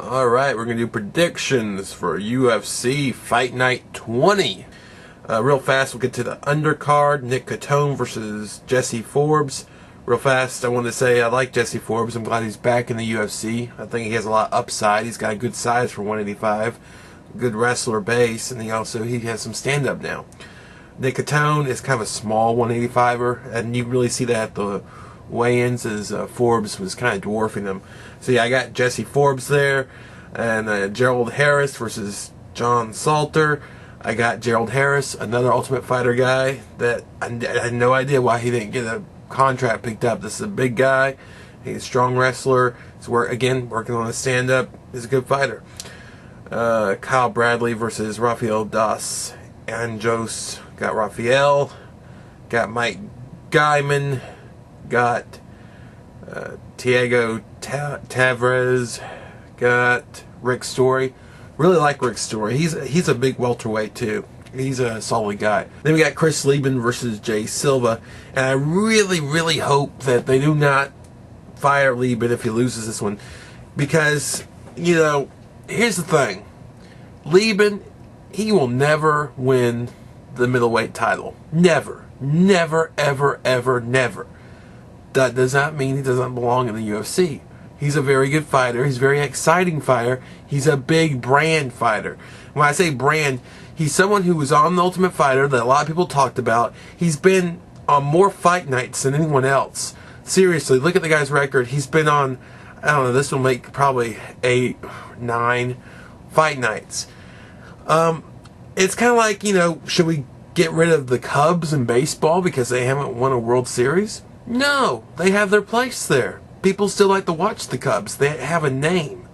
Alright, we're going to do predictions for UFC Fight Night 20. Real fast, we'll get to the undercard. Nick Catone versus Jesse Forbes. Real fast, I want to say I like Jesse Forbes. I'm glad he's back in the UFC. I think he has a lot of upside. He's got a good size for 185. Good wrestler base, and he has some stand-up now. Nick Catone is kind of a small 185er, and you really see that at the weigh-ins as Forbes was kind of dwarfing him. So yeah, I got Jesse Forbes there, and Gerald Harris versus John Salter. I got Gerald Harris, another Ultimate Fighter guy that I had no idea why he didn't get a contract picked up. This is a big guy. He's a strong wrestler. He's working on a stand-up. He's a good fighter. Kyle Bradley versus Rafael dos Anjos. Got Rafael. Got Mike Guyman. Got Thiago Tavares. Got Rick Story. Really like Rick Story. He's a big welterweight too. He's a solid guy. Then we got Chris Lieben versus Jay Silva, and I really hope that they do not fire Lieben if he loses this one, because here's the thing: Lieben, he will never win the middleweight title. Never, ever, never. That does not mean he doesn't belong in the UFC. He's a very good fighter. He's a very exciting fighter. He's a big brand fighter. When I say brand, he's someone who was on The Ultimate Fighter that a lot of people talked about. He's been on more fight nights than anyone else. Seriously, look at the guy's record. He's been on, I don't know, this will make probably 8, 9 fight nights. It's kind of like, should we get rid of the Cubs in baseball because they haven't won a World Series? No, they have their place there. People still like to watch the Cubs. They have a name,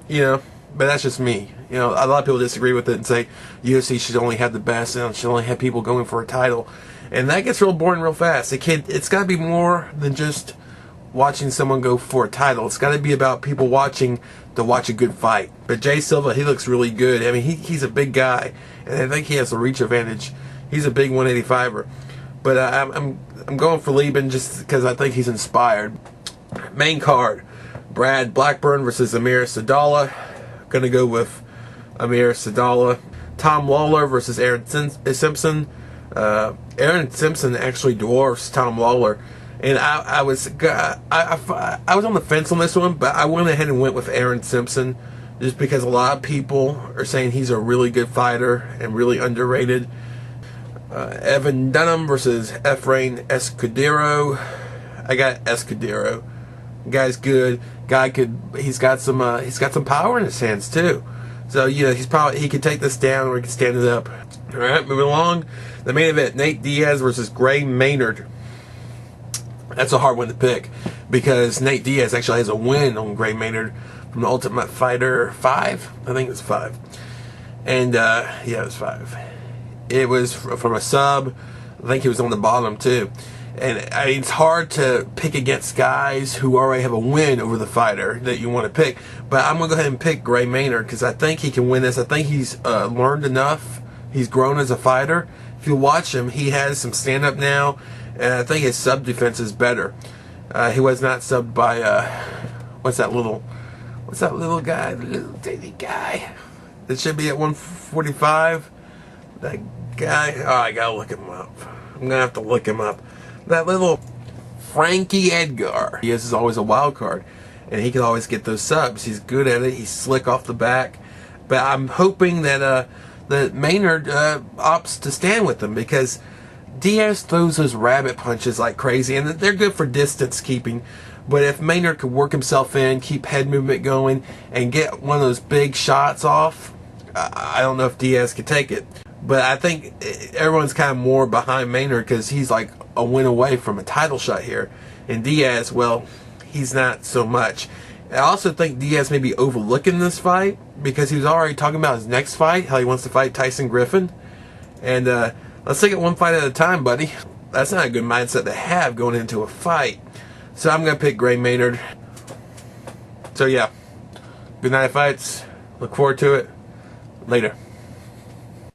but that's just me. A lot of people disagree with it and say UFC should only have the best and should only have people going for a title, and that gets real boring real fast. It's got to be more than just watching someone go for a title. It's got to be about people watching to watch a good fight. But Jay Silva, he looks really good. I mean, he's a big guy, and I think he has the reach advantage. He's a big 185er, but I'm going for Lieben just because I think he's inspired. Main card: Brad Blackburn versus Amir Sadallah. Gonna go with Amir Sadallah. Tom Lawler versus Aaron Simpson. Aaron Simpson actually dwarfs Tom Lawler, and I was on the fence on this one, but I went ahead and went with Aaron Simpson just because a lot of people are saying he's a really good fighter and really underrated. Evan Dunham versus Efrain Escudero. I got Escudero. Guy's good. He's got some power in his hands too. So he could take this down or he could stand it up. All right, moving along. The main event: Nate Diaz versus Gray Maynard. That's a hard one to pick because Nate Diaz actually has a win on Gray Maynard from the Ultimate Fighter 5. I think it's 5. And yeah, it was 5. It was from a sub. I think he was on the bottom too. And it's hard to pick against guys who already have a win over the fighter that you want to pick. But I'm going to go ahead and pick Gray Maynard because I think he can win this. I think he's learned enough. He's grown as a fighter. If you watch him, he has some stand-up now. And I think his sub defense is better. He was not subbed by, what's that little guy? The little tiny guy. That should be at 145. That guy. Oh, I got to look him up. I'm going to have to look him up. That little Frankie Edgar. He is always a wild card, and he can always get those subs. He's good at it. He's slick off the back. But I'm hoping that that Maynard opts to stand with him because Diaz throws those rabbit punches like crazy, and they're good for distance keeping. But if Maynard could work himself in, keep head movement going, and get one of those big shots off, I don't know if Diaz could take it. But I think everyone's kind of more behind Maynard because he's like a win away from a title shot here. And Diaz, well, he's not so much. I also think Diaz may be overlooking this fight because he was already talking about his next fight, how he wants to fight Tyson Griffin. And let's take it one fight at a time, buddy. That's not a good mindset to have going into a fight. So I'm going to pick Gray Maynard. So yeah, good night, fights. Look forward to it. Later.